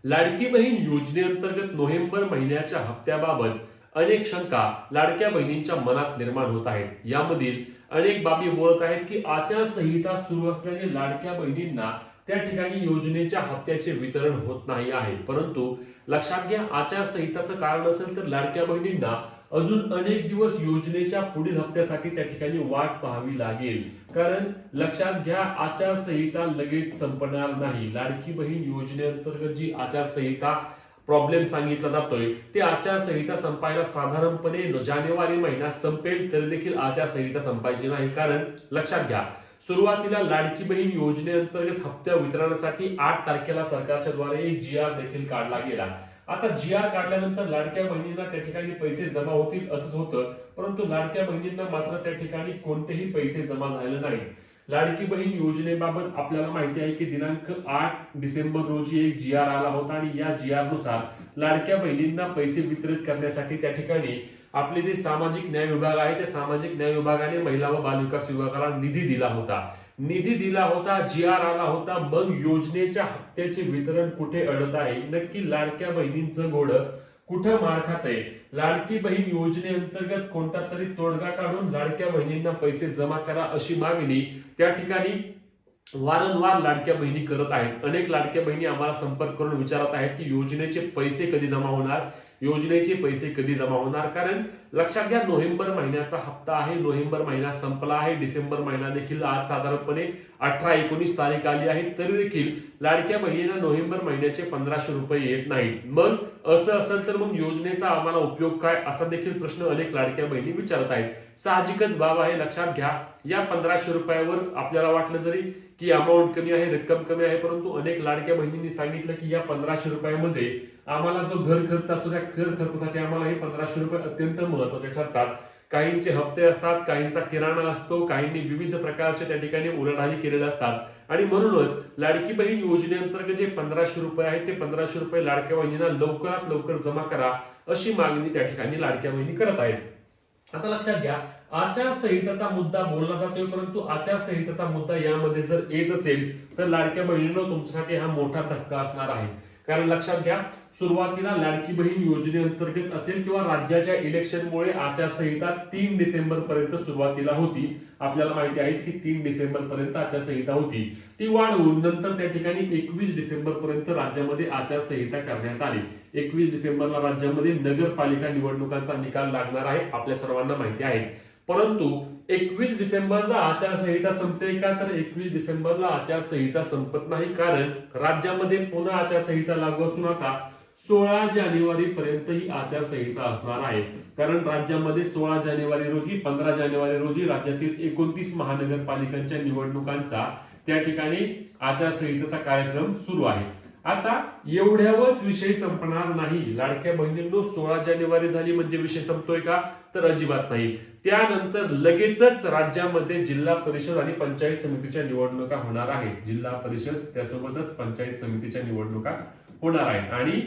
लाडकी बहीण योजनेअंतर्गत नोव्हेंबर महिन्याच्या हप्त्याबाबत अनेक शंका लाडक्या बहिणींच्या मनात निर्माण होत आहेत. यामधील अनेक बाबी बोलत आहेत की आचारसंहिता सुरू असल्याने लाडक्या बहिणींना त्या ठिकाणी योजनेच्या हप्त्याचे वितरण होत नाही आहे. परंतु लक्षात घ्या, आचारसंहिताचं कारण असेल तर लाडक्या बहिणींना अजून अनेक दिवस योजनेच्या पुढील हप्त्यासाठी त्या ठिकाणी वाट पाहावी लागेल. कारण लक्षात घ्या, आचारसंहिता लगेच संपणार नाही. लाडकी बहीण योजनेअंतर्गत जी आचारसंहिता प्रॉब्लेम सांगितला जातोय ते आचारसंहिता संपायला साधारणपणे जानेवारी महिना संपेल तरी देखील आचारसंहिता संपायची नाही. कारण लक्षात घ्या, सुरुवातीला लाडकी बहीण योजनेअंतर्गत हप्त्या वितरणासाठी 8 तारखेला सरकारच्या द्वारे एक GR देखील काढला गेला. आता GR काढल्यानंतर लाडक्या बहिणींना त्या ठिकाणी पैसे जमा होतील असंच होतं, परंतु लाडक्या बहिणींना मात्र त्या ठिकाणी कोणतेही पैसे जमा झाले नाहीत. लाडकी बहीण योजनेबाबत आपल्याला माहिती आहे की दिनांक 8 डिसेंबर रोजी एक GR आला होता आणि या GR नुसार लाडक्या बहिणींना पैसे वितरित करण्यासाठी त्या ठिकाणी आपले जे सामाजिक न्याय विभाग आहे त्या सामाजिक न्याय विभागाने महिला व बालविकास विभागाला निधी दिला होता. GR आला होता. मग योजनेच्या हप्त्याचे वितरण कुठे अडत आहे, नक्की लाडक्या बहिणींचं घोडं कुठं मार खात आहे? लाडकी बहीण योजनेअंतर्गत कोणता तरी तोडगा काढून लाडक्या बहिणींना पैसे जमा करा अशी मागणी त्या ठिकाणी वारंवार लाडक्या बहिणी करत आहेत. अनेक लाडक्या बहिणी आम्हाला संपर्क करून विचारत आहेत की योजनेचे पैसे कधी जमा होणार. कारण लक्षात घ्या, नोव्हेंबर महिन्याचा हप्ता आहे. नोव्हेंबर महिना संपला आहे. डिसेंबर महिना देखील आज साधारणपणे 18-19 तारीख आली आहे. तरी देखील लाडक्या बहिणींना नोव्हेंबर महिन्याचे 1500 रुपये येत नाहीत. मग असं असेल तर मग योजनेचा आम्हाला उपयोग काय, असा देखील प्रश्न अनेक लाडक्या बहिणी विचारत आहेत. साहजिकच बाब आहे. लक्षात घ्या, या 1500 रुपयावर आपल्याला वाटलं जरी की अमाऊंट कमी आहे, रक्कम कमी आहे, परंतु अनेक लाडक्या बहिणींनी सांगितलं की या 1500 रुपयामध्ये आम्हाला जो घर खर्च असतो त्या घर खर्चासाठी आम्हाला हे 1500 रुपये अत्यंत महत्वाचे ठरतात. काहींचे हप्ते असतात, काहींचा किराणा असतो, काहींनी विविध प्रकारच्या त्या ठिकाणी उलाढाली केलेल्या असतात आणि म्हणूनच लाडकी बहीण योजनेअंतर्गत जे 1500 रुपये आहेत ते 1500 रुपये लाडक्या बहिणींना लवकरात लवकर जमा करा अशी मागणी त्या ठिकाणी लाडक्या बहिणी करत आहेत. आता लक्षात घ्या, आचारसंहिताचा मुद्दा बोलला जातोय, परंतु आचारसंहिताचा मुद्दा यामध्ये जर येत असेल तर लाडक्या बहिणींनो तुमच्यासाठी हा मोठा धक्का असणार आहे. कारण लक्षात घ्या, सुरुवातीला लाडकी बहीण योजनेअंतर्गत असेल किंवा राज्याच्या इलेक्शनमुळे आचारसंहिता 3 डिसेंबर पर्यंत सुरुवातीला होती. आपल्याला माहिती आहे की 3 डिसेंबर पर्यंत आचारसंहिता होती. ती वाढवून नंतर त्या ठिकाणी 21 डिसेंबर पर्यंत राज्यामध्ये आचारसंहिता करण्यात आली. 21 डिसेंबरला राज्यामध्ये नगरपालिका निवडणुकांचा निकाल लागणार आहे, आपल्या सर्वांना माहिती आहे. परंतु 21 डिसेंबरला आचारसंहिता संपते का, तर 21 डिसेंबरला आचारसंहिता संपत नाही. कारण राज्यामध्ये पुन्हा आचारसंहिता लागू असून आता 16 जानेवारी पर्यंत ही आचारसंहिता असणार आहे. कारण राज्यामध्ये 16 जानेवारी रोजी 15 जानेवारी रोजी राज्यातील 29 महानगरपालिकांच्या निवडणुकांचा त्या ठिकाणी आचारसंहितेचा कार्यक्रम सुरू आहे. आता एवढ्यावरच विषय संपणार नाही. लाडक्या बहिणींनो, 16 जानेवारी झाली म्हणजे विषय संपतोय का, तर अजिबात नाही. त्यानंतर लगेचच राज्यामध्ये जिल्हा परिषद आणि पंचायत समितीच्या निवडणुका होणार आहेत. जिल्हा परिषद त्यासोबतच पंचायत समितीच्या निवडणुका होणार आहेत आणि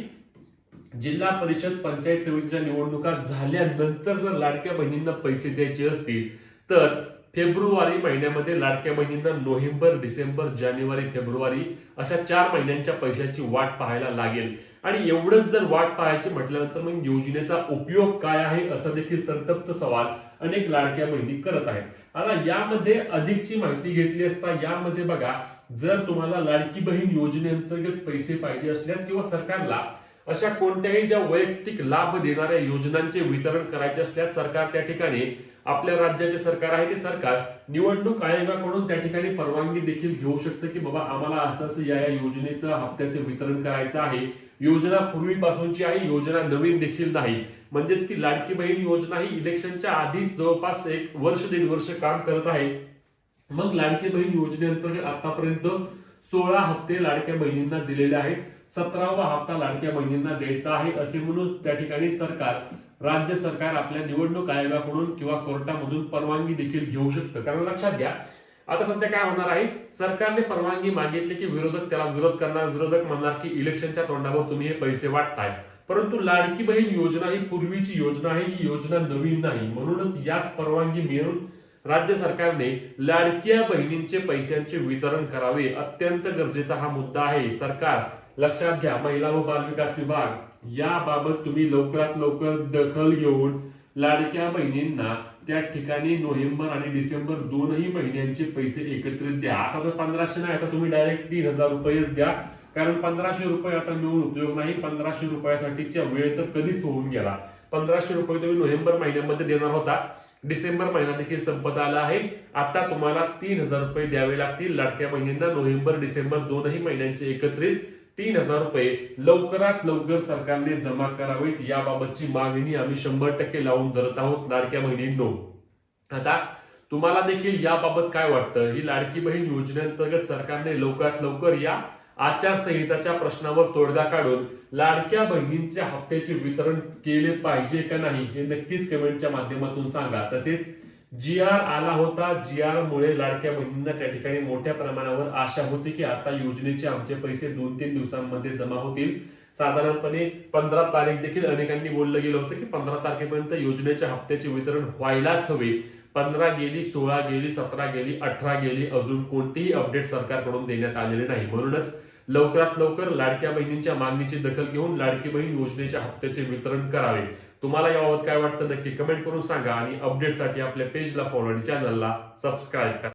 जिल्हा परिषद पंचायत समितीच्या निवडणुका झाल्यानंतर जर लाडक्या बहिणींना पैसे द्यायचे असतील तर फेब्रुवारी महिन्यामध्ये लाडक्या बहिणींना नोव्हेंबर, डिसेंबर, जानेवारी, फेब्रुवारी अशा 4 महिन्यांच्या पैशाची वाट पाहायला लागेल. आणि एवढंच जर वाट पाहायची म्हटल्यानंतर मग योजनेचा उपयोग काय आहे असा देखील संतप्त सवाल अनेक लाडक्या बहिणी करत आहेत. आता यामध्ये अधिकची माहिती घेतली असता यामध्ये बघा, जर तुम्हाला लाडकी बहीण योजनेअंतर्गत पैसे पाहिजे असल्यास किंवा सरकारला अशा कोणत्याही ज्या वैयक्तिक लाभ देणाऱ्या योजनांचे वितरण करायचे असल्यास सरकार त्या ठिकाणी आपल्या राज्याचे सरकार आहे ते सरकार निवडणूक आयोगाकडून त्या ठिकाणी परवानगी देखील घेऊ शकतं की बाबा आम्हाला असं या योजनेचं हप्त्याचे वितरण करायचं आहे. योजना पूर्वीपासूनची आहे, योजना नवीन देखील नाही. म्हणजेच की लाडकी बहीण योजना ही इलेक्शनच्या आधीच जवळपास 1 वर्ष 1.5 वर्ष काम करत आहे. मग लाडकी बहीण योजनेअंतर्गत आतापर्यंत 16 हप्ते लाडक्या बहिणींना दिलेले आहेत. 17वा हप्ता लाडक्या बहिणींना द्यायचा आहे असे म्हणून त्या ठिकाणी राज्य सरकार आपल्या निवडणूक आयोगाकडून किंवा कोर्टामधून परवानगी देखील घेऊ शकतं. कारण लक्षात घ्या, आता सध्या काय होणार आहे, सरकारने परवानगी मागितली की विरोधक त्याला विरोध करणार. विरोधक म्हणणार की इलेक्शनच्या तोंडावर तुम्ही हे पैसे वाटताय. परंतु लाडकी बहीण योजना ही पूर्वीची योजना आहे, ही योजना नवीन नाही. म्हणूनच याच परवानगी मिळून राज्य सरकारने लाडक्या बहिणींचे पैशांचे वितरण करावे अत्यंत गरजेचा हा मुद्दा आहे. सरकार लक्षात घ्या, महिला व बालविकास विभाग याबाबत तुम्ही लवकरात लवकर दखल घेऊन लाडक्या बहिणींना त्या ठिकाणी नोव्हेंबर आणि डिसेंबर दोनही महिन्यांचे पैसे एकत्रित द्या. आता जर 1500 नाही, आता तुम्ही डायरेक्ट 3000 रुपयेच द्या, कारण 1500 रुपये आता मिळून उपयोग नाही. 1500 रुपयासाठीच्या वेळ तर कधीच होऊन गेला. 1500 रुपये तुम्ही नोव्हेंबर महिन्यामध्ये देणार होता, डिसेंबर महिना देखील संपत आला आहे. आता तुम्हाला 3000 रुपये द्यावे लागतील लाडक्या बहिणींना. नोव्हेंबर डिसेंबर दोनही महिन्यांचे एकत्रित 3000 रुपये लवकरात लवकर सरकारने जमा करावेत, याबाबतची मागणी आम्ही 100% लावून धरत आहोत लाडक्या बहिणींनो. आता तुम्हाला देखील याबाबत काय वाटतं? ही लाडकी बहीण योजनेअंतर्गत सरकारने लवकरात लवकर या आचारसंहिताच्या प्रश्नावर तोडगा काढून लाडक्या बहिणींच्या हप्त्याचे वितरण केले पाहिजे का नाही, हे नक्कीच कमेंटच्या माध्यमातून सांगा. तसेच GR आला होता, GR मुळे लाडक्या बहिणींना त्या ठिकाणी मोठ्या प्रमाणावर आशा होती की आता योजनेचे आमचे पैसे 2-3 दिवसांमध्ये जमा होतील. साधारणपणे 15 तारीख देखील अनेकांनी बोललं गेलं होतं की 15 तारखेपर्यंत योजनेच्या हप्त्याचे वितरण व्हायलाच हवे. 15 गेली, 16 गेली, 17 गेली, 18 गेली, अजून कोणतीही अपडेट सरकारकडून देण्यात आलेले नाही. म्हणूनच लवकरात लवकर लाडक्या बहिणींच्या मागणीची दखल घेऊन लाडकी बहीण योजनेच्या हप्त्याचे वितरण करावे. तुम्हाला याबाबत काय वाटतं नक्की कमेंट करून सांगा आणि अपडेटसाठी आपल्या पेजला फॉलो आणि चॅनलला सबस्क्राईब करा.